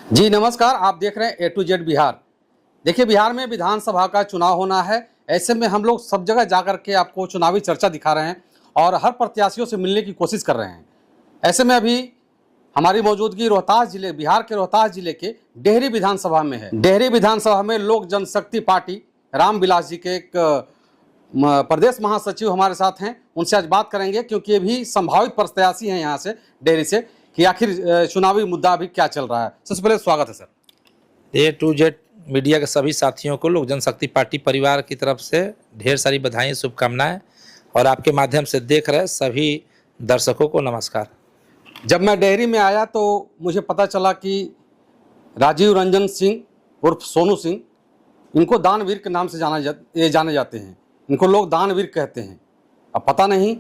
जी नमस्कार, आप देख रहे हैं ए टू जेड बिहार। देखिए, बिहार में विधानसभा का चुनाव होना है। ऐसे में हम लोग सब जगह जाकर के आपको चुनावी चर्चा दिखा रहे हैं और हर प्रत्याशियों से मिलने की कोशिश कर रहे हैं। ऐसे में अभी हमारी मौजूदगी रोहतास जिले, बिहार के रोहतास जिले के डेहरी विधानसभा में है। डेहरी विधानसभा में लोक जनशक्ति पार्टी रामविलास जी के एक प्रदेश महासचिव हमारे साथ हैं। उनसे आज बात करेंगे क्योंकि ये भी संभावित प्रत्याशी हैं यहाँ से डेहरी से, कि आखिर चुनावी मुद्दा अभी क्या चल रहा है। सबसे पहले स्वागत है sir. A to Z media के सभी साथियों को लोक जनशक्ति पार्टी परिवार की तरफ से ढेर सारी बधाई, शुभकामनाएं और आपके माध्यम से देख रहे सभी दर्शकों को नमस्कार। जब मैं डेहरी में आया तो मुझे पता चला कि राजीव रंजन सिंह उर्फ सोनू सिंह, इनको दानवीर के नाम से जाने जाते हैं। इनको लोग दानवीर कहते हैं। अब पता नहीं,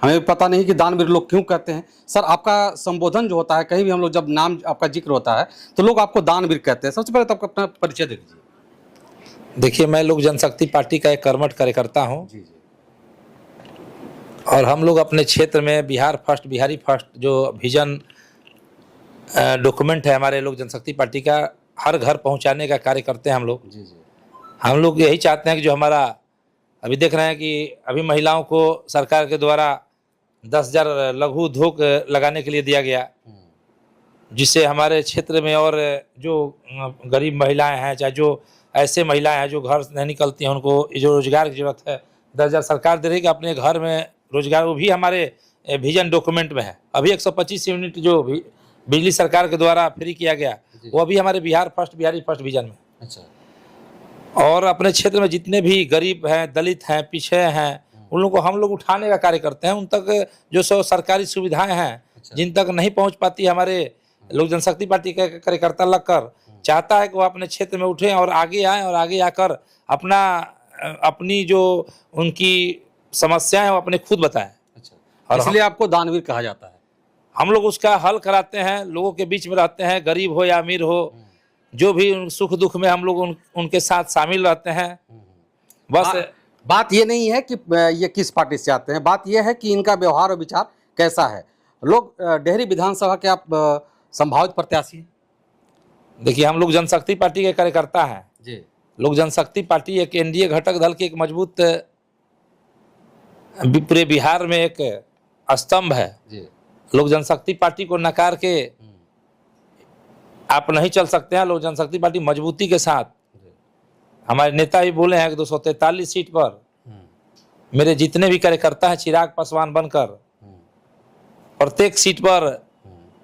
हमें पता नहीं कि दानवीर लोग क्यों कहते हैं। सर, आपका संबोधन जो होता है, कहीं भी हम लोग जब नाम आपका जिक्र होता है तो लोग आपको दानवीर कहते हैं। सबसे पहले तो आपका अपना परिचय दे दीजिए। देखिए, मैं लोक जनशक्ति पार्टी का एक कर्मठ कार्यकर्ता हूँ जी जी। और हम लोग अपने क्षेत्र में बिहार फर्स्ट, बिहारी फर्स्ट जो विजन डॉक्यूमेंट है हमारे लोक जनशक्ति पार्टी का, हर घर पहुँचाने का कार्य करते हैं हम लोग। जी जी। हम लोग यही चाहते हैं कि जो हमारा अभी देख रहे हैं कि अभी महिलाओं को सरकार के द्वारा 10,000 लघु उद्योग लगाने के लिए दिया गया, जिससे हमारे क्षेत्र में और जो गरीब महिलाएं हैं, चाहे जो ऐसे महिलाएं हैं जो घर नहीं निकलती हैं, उनको जो रोजगार की जरूरत है, 10,000 सरकार दे रही है कि अपने घर में रोजगार, वो भी हमारे विजन डॉक्यूमेंट में है। अभी 125 यूनिट जो बिजली सरकार के द्वारा फ्री किया गया, वो अभी हमारे Bihar first, Bihari first vision में। अच्छा। और अपने क्षेत्र में जितने भी गरीब हैं, दलित हैं, पीछे हैं, उन लोगों को हम लोग उठाने का कार्य करते हैं। उन तक जो सरकारी सुविधाएं हैं, जिन तक नहीं पहुंच पाती, हमारे लोक जनशक्ति पार्टी के कार्यकर्ता लगकर चाहता है कि वो अपने क्षेत्र में उठें और आगे आएं और आगे आकर अपनी जो उनकी समस्याएं हैं वो अपने खुद बताएं। अच्छा, और इसलिए आपको दानवीर कहा जाता है। हम लोग उसका हल कराते हैं, लोगों के बीच में रहते हैं, गरीब हो या अमीर हो, जो भी सुख दुख में हम लोग उनके साथ शामिल रहते हैं। बस बात ये नहीं है कि ये किस पार्टी से आते हैं, बात ये है कि इनका व्यवहार और विचार कैसा है। लोग डेहरी विधानसभा के आप संभावित प्रत्याशी हैं। देखिए, हम लोग जनशक्ति पार्टी के कार्यकर्ता हैं जी। लोक जनशक्ति पार्टी एक एनडीए घटक दल की एक मजबूत पूरे बिहार में एक स्तंभ है जी। लोक जनशक्ति पार्टी को नकार के आप नहीं चल सकते हैं। लोक जनशक्ति पार्टी मजबूती के साथ, हमारे नेता भी बोले हैं कि 243 सीट पर मेरे जितने भी कार्यकर्ता हैं चिराग पासवान बनकर प्रत्येक सीट पर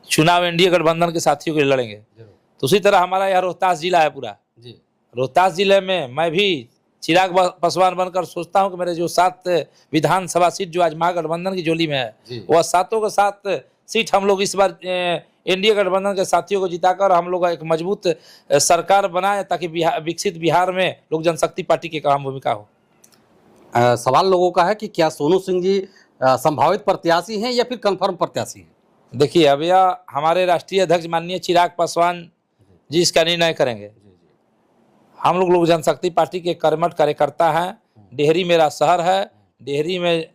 चुनाव एनडीए गठबंधन के साथियों के लिए लड़ेंगे। तो उसी तरह हमारा यह रोहतास जिला है पूरा जी। रोहतास जिले में मैं भी चिराग पासवान बनकर सोचता हूं कि मेरे जो 7 विधानसभा सीट जो आज महागठबंधन की झोली में है, वह 7 के 7 सीट हम लोग इस बार एनडीए गठबंधन के साथियों को जिताकर हम लोग एक मजबूत सरकार बनाए, ताकि विकसित बिहार में लोक जनशक्ति पार्टी की अहम भूमिका हो। सवाल लोगों का है कि क्या सोनू सिंह जी संभावित प्रत्याशी हैं या फिर कंफर्म प्रत्याशी हैं। देखिए, अब यह हमारे राष्ट्रीय अध्यक्ष माननीय चिराग पासवान जी इसका निर्णय करेंगे। हम लोग जनशक्ति पार्टी के कर्मठ कार्यकर्ता हैं। डेहरी मेरा शहर है। डेहरी में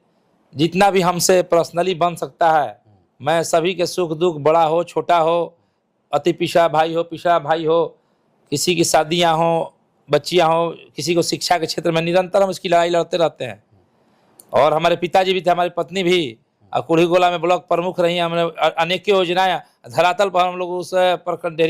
जितना भी हमसे पर्सनली बन सकता है, मैं सभी के सुख दुख, बड़ा हो छोटा हो, अति पिछड़ा भाई हो, पिछड़ा भाई हो, किसी की शादियां हो, बच्चियां हो, किसी को शिक्षा के क्षेत्र में निरंतर हम इसकी लड़ाई लड़ते रहते हैं। और हमारे पिताजी भी थे, हमारी पत्नी भी कुढ़ीगोला में ब्लॉक प्रमुख रही। हमने अनेक योजनाएं धरातल पर हम लोग उस प्रखंड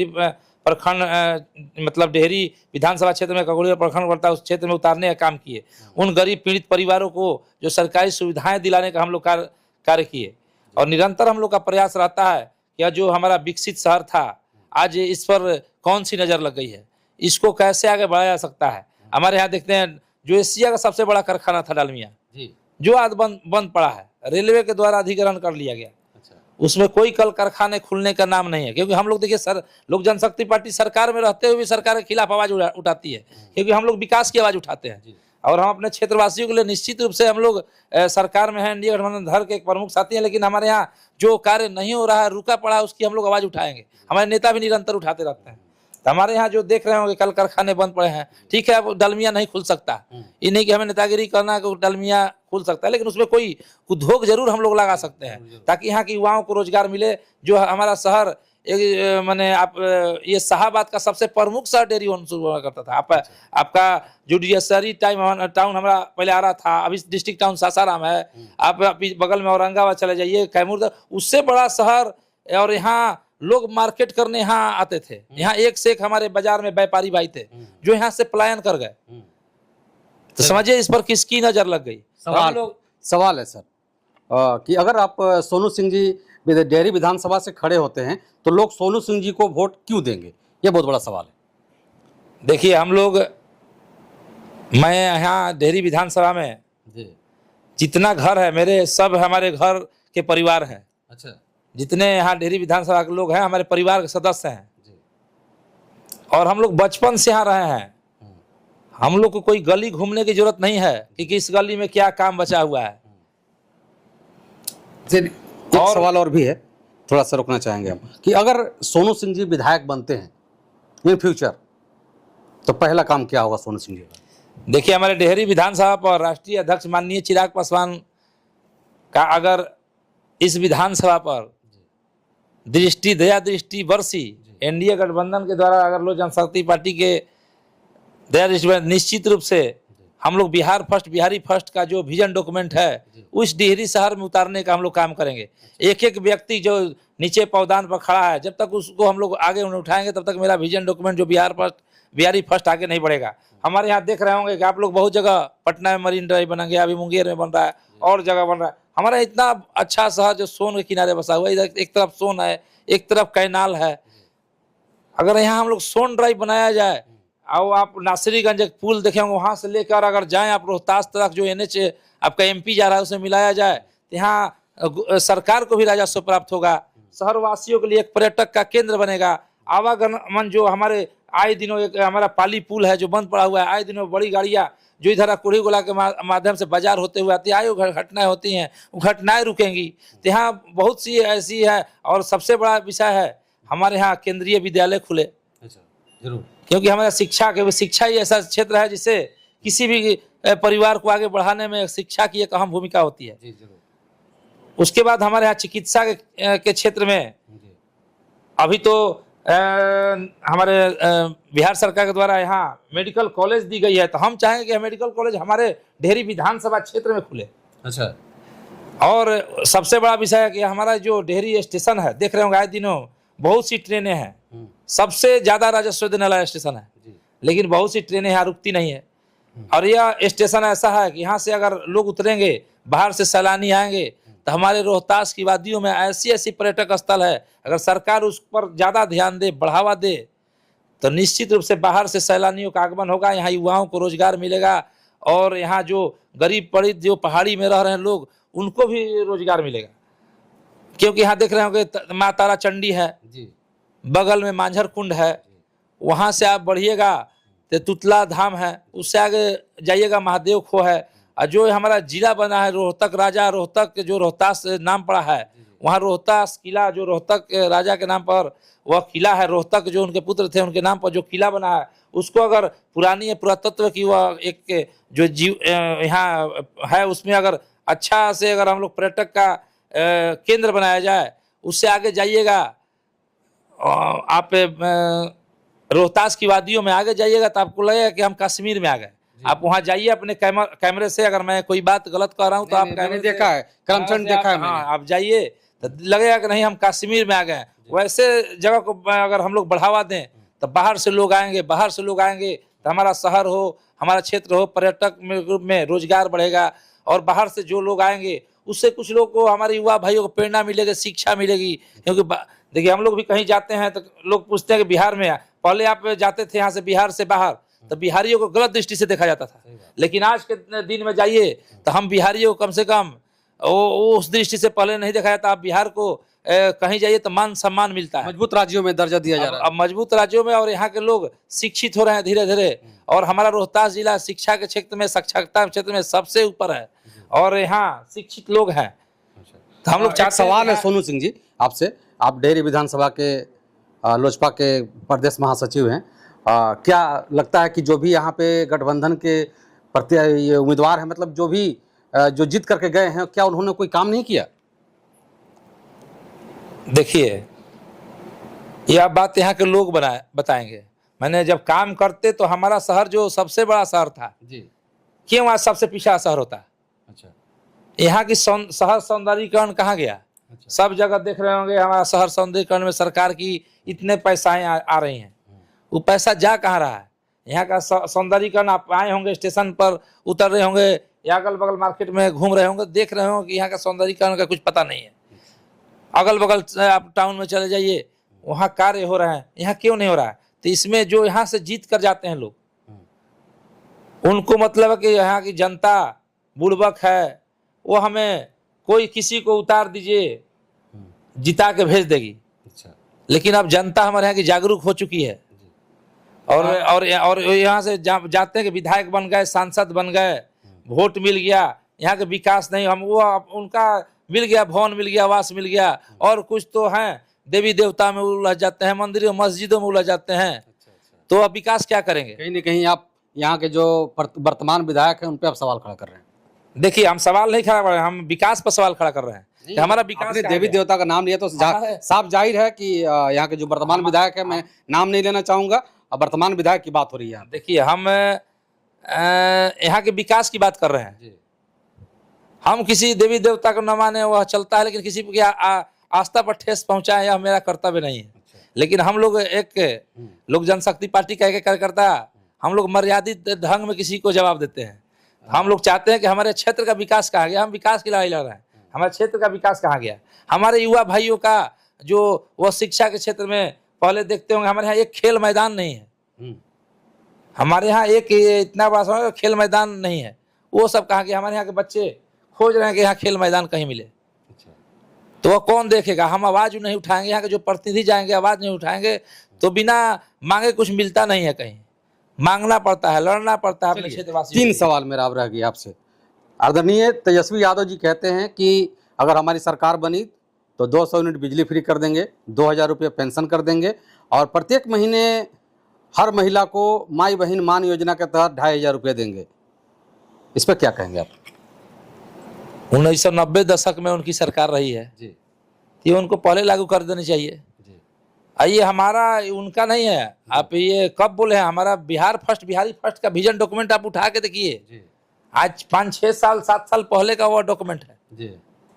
मतलब डेहरी विधानसभा क्षेत्र में कगोड़ी प्रखंड पड़ता है, उस क्षेत्र में उतारने का काम किए। उन गरीब पीड़ित परिवारों को जो सरकारी सुविधाएं दिलाने का हम लोग कार्य किए। और निरंतर हम लोग का प्रयास रहता है कि जो हमारा विकसित शहर था, आज इस पर कौन सी नज़र लग गई है, इसको कैसे आगे बढ़ाया जा सकता है। हमारे यहाँ देखते हैं जो एशिया का सबसे बड़ा कारखाना था डालमिया, जो आज बंद पड़ा है, रेलवे के द्वारा अधिग्रहण कर लिया गया। उसमें कोई कल कारखाने खुलने का नाम नहीं है, क्योंकि हम लोग देखिए सर, लोक जनशक्ति पार्टी सरकार में रहते हुए भी सरकार के खिलाफ आवाज उठाती है, क्योंकि हम लोग विकास की आवाज उठाते हैं। और हम अपने क्षेत्रवासियों के लिए निश्चित रूप से हम लोग सरकार में है, एनडीए गठबंधन धर के एक प्रमुख साथी हैं, लेकिन हमारे यहाँ जो कार्य नहीं हो रहा है, रुका पड़ा है, उसकी हम लोग आवाज उठाएंगे। हमारे नेता भी निरंतर उठाते रहते हैं। तो हमारे यहाँ जो देख रहे होंगे कल कारखाने बंद पड़े हैं, ठीक है, अब डालमिया नहीं खुल सकता, ये नहीं कि हमें नेतागिरी करना है कि डालमिया खुल सकता है, लेकिन उसमें कोई उद्योग जरूर हम लोग लगा सकते हैं, ताकि यहाँ के युवाओं को रोजगार मिले। जो हमारा शहर मैंने आप ये शाहाबाद का सबसे प्रमुख शहर डेयरी शुरू हुआ करता था। आपका जुडिशरी टाउन हमारा पहले आ रहा था, अभी डिस्ट्रिक्ट टाउन सासाराम है। आप अभी बगल में औरंगाबाद चले जाइए, कैमूर, उससे बड़ा शहर। और यहाँ लोग मार्केट करने यहाँ आते थे। यहाँ एक से एक हमारे बाजार में व्यापारी भाई थे जो यहाँ से पलायन कर गए। तो समझिए इस पर किसकी नजर लग गई। सवाल है सर कि अगर आप सोनू सिंह जी डेहरी विधानसभा से खड़े होते हैं तो लोग सोनू सिंह जी को वोट क्यों देंगे, ये बहुत बड़ा सवाल है। देखिए हम लोग, मैं यहाँ डेहरी विधानसभा में जितना घर है मेरे, सब हमारे घर के परिवार हैं। अच्छा। जितने यहाँ डेहरी विधानसभा के लोग हैं हमारे परिवार के सदस्य हैं और हम लोग बचपन से यहाँ रहे हैं। हम लोग को कोई गली घूमने की जरूरत नहीं है कि किस गली में क्या काम बचा हुआ है। एक सवाल और भी है, थोड़ा सा रोकना चाहेंगे हम, कि अगर सोनू सिंह जी विधायक बनते हैं इन फ्यूचर तो पहला काम क्या होगा सोनू सिंह जी का? देखिए हमारे डेहरी विधानसभा पर राष्ट्रीय अध्यक्ष माननीय चिराग पासवान का अगर इस विधानसभा पर दया दृष्टि बरसी, एनडीए गठबंधन के द्वारा अगर लोक जनशक्ति पार्टी के दया दृष्टि, निश्चित रूप से हम लोग बिहार फर्स्ट, बिहारी फर्स्ट का जो विजन डॉक्यूमेंट है उस डेहरी शहर में उतारने का हम लोग काम करेंगे। एक एक व्यक्ति जो नीचे पौधान पर खड़ा है, जब तक उसको हम लोग आगे उठाएंगे तब तक मेरा विजन डॉक्यूमेंट जो बिहारी फर्स्ट आगे नहीं बढ़ेगा। हमारे यहाँ देख रहे होंगे कि आप लोग बहुत जगह, पटना में मरीन ड्राइव बन गया, अभी मुंगेर में बन रहा है और जगह बन रहा है। हमारा इतना अच्छा शहर जो सोन के किनारे बसा हुआ है, इधर एक तरफ सोन है, एक तरफ कैनाल है। अगर यहाँ हम लोग सोन ड्राइव बनाया जाए और आप नासिरीगंज एक पुल देखेंगे, वहाँ से लेकर अगर जाएं आप रोहतास तक जो NH आपका MP जा रहा है उसे मिलाया जाए तो यहाँ सरकार को भी राजस्व प्राप्त होगा, शहरवासियों के लिए एक पर्यटक का केंद्र बनेगा। आवागमन जो हमारे आए दिनों, एक हमारा पाली पुल है जो बंद पड़ा हुआ है, आए दिनों बड़ी गाड़ियाँ जो इधर कुड़ी गोला के माध्यम से बाजार होते हुए आती है, घटनाएं होती हैं, वो घटनाएं रुकेंगी। तो यहाँ बहुत सी ऐसी है। और सबसे बड़ा विषय है हमारे यहाँ केंद्रीय विद्यालय खुले। अच्छा, जरूर, क्योंकि हमारा शिक्षा ही ऐसा क्षेत्र है जिससे किसी भी परिवार को आगे बढ़ाने में शिक्षा की एक अहम भूमिका होती है। जी, जरूर। उसके बाद हमारे यहाँ चिकित्सा के क्षेत्र में अभी तो हमारे बिहार सरकार के द्वारा यहाँ मेडिकल कॉलेज दी गई है, तो हम चाहेंगे कि मेडिकल कॉलेज हमारे डेहरी विधानसभा क्षेत्र में खुले। अच्छा। और सबसे बड़ा विषय है कि हमारा जो डेहरी स्टेशन है, देख रहे होंगे आए दिनों बहुत सी ट्रेनें हैं, सबसे ज्यादा राजस्व देने वाला स्टेशन है, लेकिन बहुत सी ट्रेनें यहाँ रुकती नहीं है। और यह स्टेशन ऐसा है कि यहाँ से अगर लोग उतरेंगे, बाहर से सैलानी आएंगे, तो हमारे रोहतास की वादियों में ऐसी ऐसी पर्यटक स्थल है, अगर सरकार उस पर ज़्यादा ध्यान दे, बढ़ावा दे, तो निश्चित रूप से बाहर से सैलानियों का आगमन होगा, यहाँ युवाओं को रोजगार मिलेगा और यहाँ जो गरीब पीड़ित जो पहाड़ी में रह रहे हैं लोग, उनको भी रोजगार मिलेगा। क्योंकि यहाँ देख रहे होंगे माँ तारा चंडी है, बगल में मांझर कुंड है, वहाँ से आप बढ़िएगा तो तुतला धाम है, उससे आगे जाइएगा महादेव खो है, और जो हमारा जिला बना है रोहतक राजा, रोहतक जो रोहतास नाम पड़ा है, वहाँ रोहतास किला जो रोहतक राजा के नाम पर वह किला है, रोहतक जो उनके पुत्र थे उनके नाम पर जो किला बना है, उसको अगर पुरानी पुरातत्व की वह एक जो जीव यहाँ है उसमें अगर अच्छा से अगर हम लोग पर्यटक का केंद्र बनाया जाए, उससे आगे जाइएगा आप रोहतास की वादियों में आगे जाइएगा तो आपको लगेगा कि हम कश्मीर में आ गए। आप वहाँ जाइए अपने कैमरे से, अगर मैं कोई बात गलत कर रहा हूँ तो आप कैमरे देखा है, करमचंद देखा है, हाँ आप जाइए तो लगेगा कि नहीं हम कश्मीर में आ गए। वैसे जगह को अगर हम लोग बढ़ावा दें तो बाहर से लोग आएंगे, बाहर से लोग आएंगे तो हमारा शहर हो, हमारा क्षेत्र हो, पर्यटक ग्रुप में रोजगार बढ़ेगा। और बाहर से जो लोग आएंगे उससे कुछ लोग को, हमारे युवा भाइयों को प्रेरणा मिलेगी, शिक्षा मिलेगी। क्योंकि देखिए हम लोग भी कहीं जाते हैं तो लोग पूछते हैं कि बिहार में, पहले आप जाते थे यहाँ से बिहार से बाहर तो बिहारियों को गलत दृष्टि से देखा जाता था, लेकिन आज के दिन में जाइए तो हम बिहारियों को कम से कम उस दृष्टि से पहले नहीं देखा जाता। आप बिहार को कहीं जाइए तो मान सम्मान मिलता है, मजबूत राज्यों में दर्जा दिया जा रहा है, अब मजबूत राज्यों में, और यहाँ के लोग शिक्षित हो रहे हैं धीरे धीरे। और हमारा रोहतास जिला शिक्षा के क्षेत्र में, साक्षरता क्षेत्र में सबसे ऊपर है और यहाँ शिक्षित लोग हैं। तो हम लोग एक सवाल है सोनू सिंह जी आपसे, आप डेहरी विधानसभा के लोजपा के प्रदेश महासचिव हैं, क्या लगता है कि जो भी यहाँ पे गठबंधन के ये उम्मीदवार हैं, मतलब जो भी जो जीत करके गए हैं, क्या उन्होंने कोई काम नहीं किया? देखिए यह बात यहाँ के लोग बताएंगे। मैंने जब काम करते तो हमारा शहर जो सबसे बड़ा शहर था, जी। क्यों आज सबसे पिछड़ा शहर होता? अच्छा। यहाँ की शहर सौंदर्यीकरण कहाँ गया? अच्छा। सब जगह देख रहे होंगे हमारा शहर सौंदर्यीकरण में सरकार की इतने पैसाएं आ रही हैं, वो पैसा जा कहाँ रहा है? यहाँ का सौंदर्यीकरण, आप आए होंगे स्टेशन पर उतर रहे होंगे या अगल बगल मार्केट में घूम रहे होंगे, देख रहे होंगे कि यहाँ का सौंदर्यीकरण का कुछ पता नहीं है। अगल बगल आप टाउन में चले जाइए, वहाँ कार्य हो रहा है, यहाँ क्यों नहीं हो रहा है? तो इसमें जो यहाँ से जीत कर जाते हैं लोग, उनको मतलब है कि यहाँ की जनता बुड़बक है, वो हमें कोई किसी को उतार दीजिए जिता के भेज देगी। अच्छा। लेकिन अब जनता हमारे यहाँ की जागरूक हो चुकी है और यहाँ से जाते हैं कि विधायक बन गए, सांसद बन गए, वोट मिल गया, यहाँ के विकास नहीं, हम वो उनका मिल गया, भवन मिल गया, आवास मिल गया, और कुछ तो हैं देवी देवता में उलझ जाते हैं, मंदिरों मस्जिदों में उलझ जाते हैं। तो अब विकास क्या करेंगे? कहीं न कहीं आप यहाँ के जो वर्तमान विधायक हैं उन पे आप सवाल खड़ा कर रहे हैं। देखिए, हम सवाल नहीं खड़ा कर रहे हैं, हम विकास पर सवाल खड़ा कर रहे हैं कि हमारा विकास। देवी देवता का नाम लिया तो साफ जाहिर है कि यहाँ के जो वर्तमान विधायक है, मैं नाम नहीं लेना चाहूंगा, और वर्तमान विधायक की बात हो रही है। देखिए, हम यहाँ के विकास की बात कर रहे हैं। हम किसी देवी देवता को न माने, वह चलता है, लेकिन किसी की आस्था पर ठेस पहुंचाए यह मेरा कर्तव्य नहीं है। लेकिन हम लोग लोक जनशक्ति पार्टी का एक कार्यकर्ता, हम लोग मर्यादित ढंग में किसी को जवाब देते हैं। हम लोग चाहते हैं कि हमारे क्षेत्र का विकास कहाँ गया, हम विकास की लड़ाई लड़ रहे हैं, हमारे क्षेत्र का विकास कहाँ गया। हमारे युवा भाइयों का जो वह शिक्षा के क्षेत्र में, पहले देखते होंगे हमारे यहाँ एक खेल मैदान नहीं है, हमारे यहाँ एक इतना बड़ा खेल मैदान नहीं है, वो सब कहाँ गया? हमारे यहाँ के बच्चे खोज रहे हैं कि यहाँ खेल मैदान कहीं मिले। तो वह कौन देखेगा? हम आवाज नहीं उठाएंगे, यहाँ के जो प्रतिनिधि जाएंगे आवाज नहीं उठाएंगे, तो बिना मांगे कुछ मिलता नहीं है, कहीं मांगना पड़ता है, लड़ना पड़ता है अपने क्षेत्रवासी। 3 सवाल मेरा अब रह गया आपसे। आदरणीय तेजस्वी यादव जी कहते हैं कि अगर हमारी सरकार बनी तो 200 यूनिट बिजली फ्री कर देंगे, 2000 रुपये पेंशन कर देंगे, और प्रत्येक महीने हर महिला को माई बहन मान योजना के तहत 2500 रुपये देंगे। इस पर क्या कहेंगे आप? 1990 दशक में उनकी सरकार रही है जी, ये उनको पहले लागू कर देनी चाहिए। ये हमारा उनका नहीं है। आप ये कब बोले हैं? हमारा बिहारी फर्स्ट का विजन डॉक्यूमेंट आप उठा के देखिए, आज 5-6 साल 7 साल पहले का वो डॉक्यूमेंट है।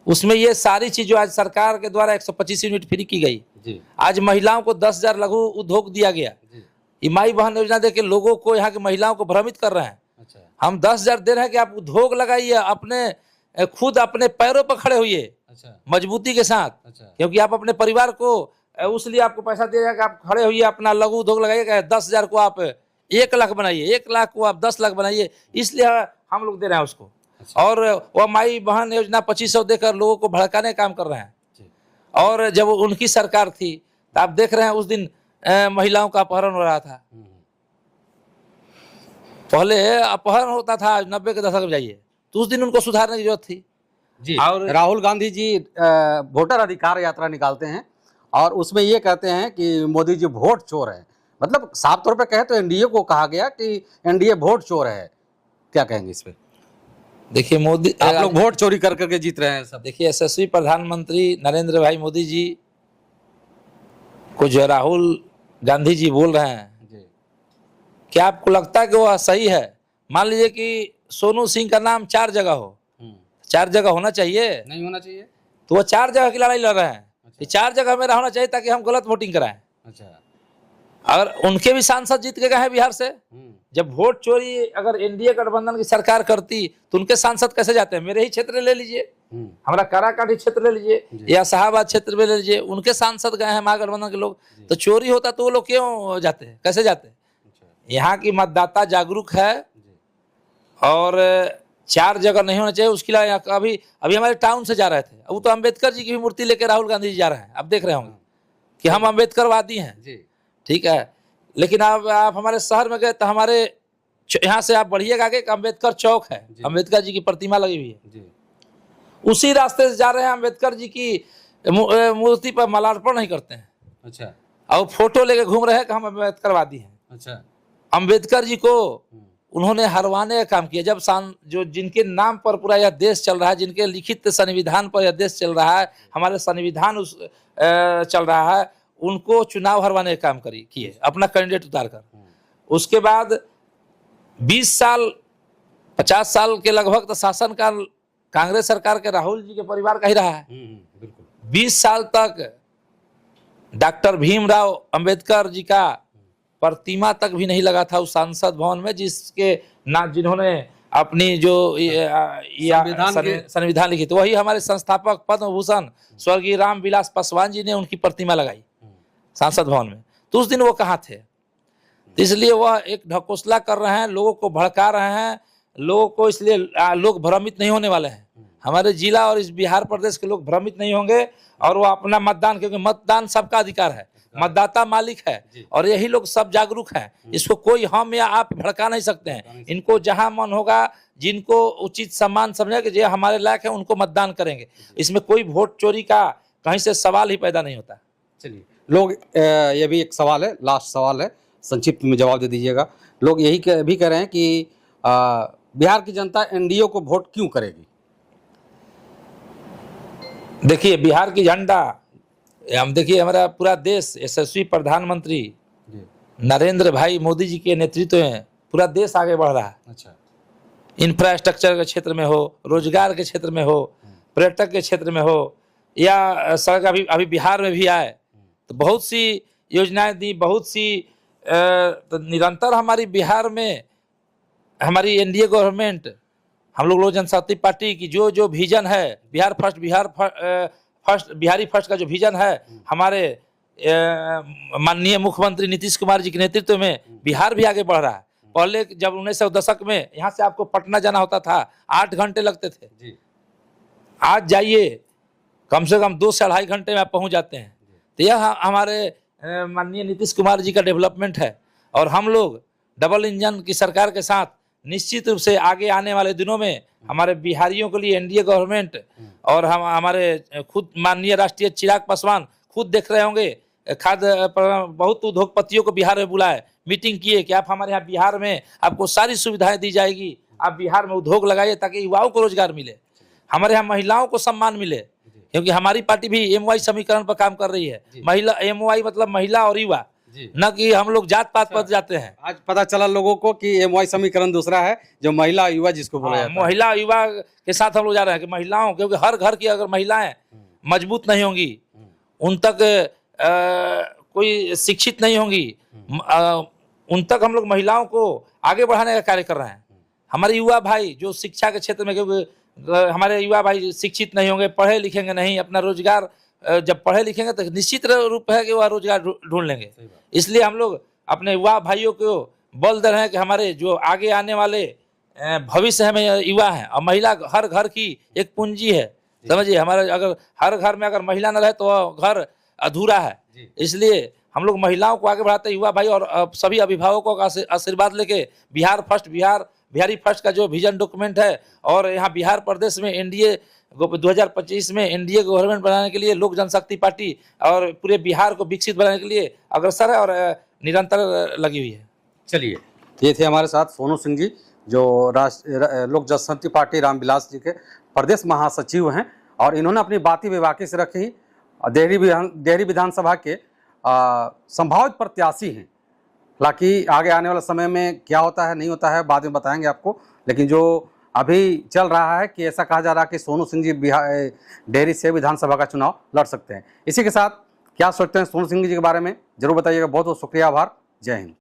उसमें ये सारी चीजें आज सरकार के द्वारा 125 यूनिट फ्री की गई। आज महिलाओं को 10,000 लघु उद्योग दिया गया। ये माई बहन योजना देके लोगों को, यहाँ की महिलाओं को भ्रमित कर रहे हैं। हम 10,000 दे रहे हैं कि आप उद्योग लगाइए, अपने खुद अपने पैरों पर खड़े होइए मजबूती के साथ, क्योंकि आप अपने परिवार को उसलिए आपको पैसा दिया जाएगा, आप खड़े होइए, अपना लघु उद्योग लगाइए। 10,000 को आप 1 लाख बनाइए, 1 लाख को आप 10 लाख बनाइए, इसलिए हम लोग दे रहे हैं उसको। और वह माई बहन योजना 2500 देकर लोगों को भड़काने का काम कर रहे हैं। और जब उनकी सरकार थी तो आप देख रहे हैं उस दिन महिलाओं का अपहरण हो रहा था। पहले अपहरण होता था 90 के दशक में जाइए, तो उस दिन उनको सुधारने की जरूरत थी। जी। और राहुल गांधी जी वोटर अधिकार यात्रा निकालते हैं और उसमें ये कहते हैं कि मोदी जी वोट चोर है। मतलब साफ तौर पे कहे तो एनडीए को कहा गया कि एनडीए वोट चोर है। क्या कहेंगे इस पे? देखिए, मोदी आप लोग वोट चोरी कर करके जीत रहे हैं सब। देखिए, यशस्वी प्रधानमंत्री नरेंद्र भाई मोदी जी को जो राहुल गांधी जी बोल रहे हैं, क्या आपको लगता है कि वह सही है? मान लीजिए कि सोनू सिंह का नाम 4 जगह हो, 4 जगह होना चाहिए? नहीं होना चाहिए। तो वो 4 जगह की लड़ाई लड़ रहे हैं। ये 4 जगह मेरा होना चाहिए ताकि हम गलत वोटिंग कराएं। अगर उनके भी सांसद जीत के गए हैं बिहार से, जब वोट चोरी अगर एनडीए गठबंधन की सरकार करती तो उनके सांसद कैसे जाते हैं? मेरे ही क्षेत्र ले लीजिए, हमारा काराकाटी क्षेत्र ले लीजिए या शाहबाद क्षेत्र में ले लीजिए, उनके सांसद गए हैं महागठबंधन के लोग, तो चोरी होता तो वो लोग क्यों जाते हैं, कैसे जाते हैं? यहाँ की मतदाता जागरूक है और 4 जगह नहीं होना चाहिए। उसके लिए अभी हमारे टाउन से जा रहे थे, अब तो अम्बेडकर जी की भी मूर्ति लेकर राहुल गांधी जी जा रहे हैं। अब देख रहे होंगे कि हम अम्बेडकरवादी हैं, ठीक है, लेकिन आप हमारे शहर में गए तो हमारे यहाँ से आप बढ़िएगा आगे, अम्बेडकर चौक है, अम्बेडकर जी की प्रतिमा लगी हुई है, उसी रास्ते से जा रहे हैं। अम्बेडकर जी की मूर्ति पर माल्यार्पण नहीं करते हैं। अच्छा। और फोटो लेके घूम रहे हैं कि हम अम्बेडकरवादी हैं। अच्छा। अम्बेडकर जी को उन्होंने हरवाने का काम किया। जब जो जिनके नाम पर पूरा यह देश चल रहा है, जिनके लिखित संविधान पर यह देश चल रहा है, हमारे संविधान चल रहा है, उनको चुनाव हरवाने का काम किए अपना कैंडिडेट उतार कर। उसके बाद 20 साल 50 साल के लगभग तो शासनकाल कांग्रेस सरकार के राहुल जी के परिवार का ही रहा है। 20 साल तक डॉक्टर भीमराव अंबेडकर जी का प्रतिमा तक भी नहीं लगा था उस संसद भवन में, जिसके ना जिन्होंने अपनी जो संविधान लिखी थी, वही हमारे संस्थापक पद्म भूषण स्वर्गीय रामविलास पासवान जी ने उनकी प्रतिमा लगाई संसद भवन में। तो उस दिन वो कहाँ थे? तो इसलिए वह एक ढकोसला कर रहे हैं, लोगों को भड़का रहे हैं लोगों को, इसलिए लोग भ्रमित नहीं होने वाले हैं। हमारे जिला और इस बिहार प्रदेश के लोग भ्रमित नहीं होंगे और वो अपना मतदान, क्योंकि मतदान सबका अधिकार है, मतदाता मालिक है और यही लोग सब जागरूक हैं। इसको कोई हम या आप भड़का नहीं सकते हैं। इनको जहां मन होगा, जिनको उचित सम्मान समझे कि जो हमारे लायक है, उनको मतदान करेंगे। इसमें कोई वोट चोरी का कहीं से सवाल ही पैदा नहीं होता। चलिए, लोग ये भी एक सवाल है, लास्ट सवाल है, संक्षिप्त में जवाब दे दीजिएगा। लोग यही भी कह रहे हैं कि बिहार की जनता एनडीए को वोट क्यों करेगी? देखिए, बिहार की झंडा, हम देखिए हमारा पूरा देश यशस्वी प्रधानमंत्री नरेंद्र भाई मोदी जी के नेतृत्व में पूरा देश आगे बढ़ रहा है। अच्छा, इंफ्रास्ट्रक्चर के क्षेत्र में हो, रोजगार के क्षेत्र में हो, पर्यटक के क्षेत्र में हो, या सड़क अभी बिहार में भी आए तो बहुत सी योजनाएं दी, बहुत सी तो निरंतर हमारी बिहार में हमारी एनडीए गवर्नमेंट, हम लोग जनशक्ति पार्टी की जो विजन है, बिहारी फर्स्ट का जो विजन है, हमारे माननीय मुख्यमंत्री नीतीश कुमार जी के नेतृत्व में बिहार भी आगे बढ़ रहा है। पहले जब 1900 दशक में यहाँ से आपको पटना जाना होता था 8 घंटे लगते थे जी। आज जाइए कम से कम 2 से 2.5 घंटे में आप पहुँच जाते हैं। तो यह हमारे माननीय नीतीश कुमार जी का डेवलपमेंट है और हम लोग डबल इंजन की सरकार के साथ निश्चित रूप से आगे आने वाले दिनों में हमारे बिहारियों के लिए एनडीए गवर्नमेंट और हम हमारे खुद माननीय राष्ट्रीय चिराग पासवान खुद देख रहे होंगे, खाद्य बहुत उद्योगपतियों को बिहार में बुलाए, मीटिंग किए कि आप हमारे यहाँ बिहार में आपको सारी सुविधाएं दी जाएगी, आप बिहार में उद्योग लगाइए ताकि युवाओं को रोजगार मिले, हमारे यहाँ महिलाओं को सम्मान मिले, क्योंकि हमारी पार्टी भी एमवाई समीकरण पर काम कर रही है। महिला एमवाई मतलब महिला और युवा, न कि हम लोग जात पात पर जाते हैं। आज पता चला लोगों को कि एमवाई समीकरण दूसरा है, जो महिला युवा जिसको बोला जाता है। महिला युवा के साथ हम लोग जा रहे हैं कि महिलाओं, क्योंकि हर घर की अगर महिलाएं मजबूत नहीं होंगी, उन तक कोई शिक्षित नहीं होंगी, उन तक हम लोग महिलाओं को आगे बढ़ाने का कार्य कर रहे हैं। हमारे युवा भाई जो शिक्षा के क्षेत्र में, क्योंकि हमारे युवा भाई शिक्षित नहीं होंगे, पढ़े लिखेंगे नहीं, अपना रोजगार जब पढ़े लिखेंगे तो निश्चित रूप है कि वह रोजगार ढूंढ लेंगे। इसलिए हम लोग अपने युवा भाइयों को बल दे रहे हैं कि हमारे जो आगे आने वाले भविष्य में युवा हैं, और महिला हर घर की एक पूंजी है, समझिए। हमारे अगर हर घर में अगर महिला न रहे तो वह घर अधूरा है। इसलिए हम लोग महिलाओं को आगे बढ़ाते हैं, युवा भाई और सभी अभिभावकों का आशीर्वाद लेके बिहारी फर्स्ट का जो विजन डॉक्यूमेंट है, और यहाँ बिहार प्रदेश में एनडीए 2025 में एनडीए गवर्नमेंट बनाने के लिए लोक जनशक्ति पार्टी और पूरे बिहार को विकसित बनाने के लिए अग्रसर है और निरंतर लगी हुई है। चलिए, ये थे हमारे साथ सोनू सिंह जी, जो लोक जनशक्ति पार्टी रामविलास जी के प्रदेश महासचिव हैं, और इन्होंने अपनी बातें बेबाकी से रखी। डेहरी विधानसभा के संभावित प्रत्याशी हैं। हालांकि आगे आने वाले समय में क्या होता है नहीं होता है बाद में बताएंगे आपको, लेकिन जो अभी चल रहा है कि ऐसा कहा जा रहा है कि सोनू सिंह जी डेहरी से विधानसभा का चुनाव लड़ सकते हैं। इसी के साथ क्या सोचते हैं सोनू सिंह जी के बारे में जरूर बताइएगा। बहुत बहुत शुक्रिया, आभार, जय हिंद।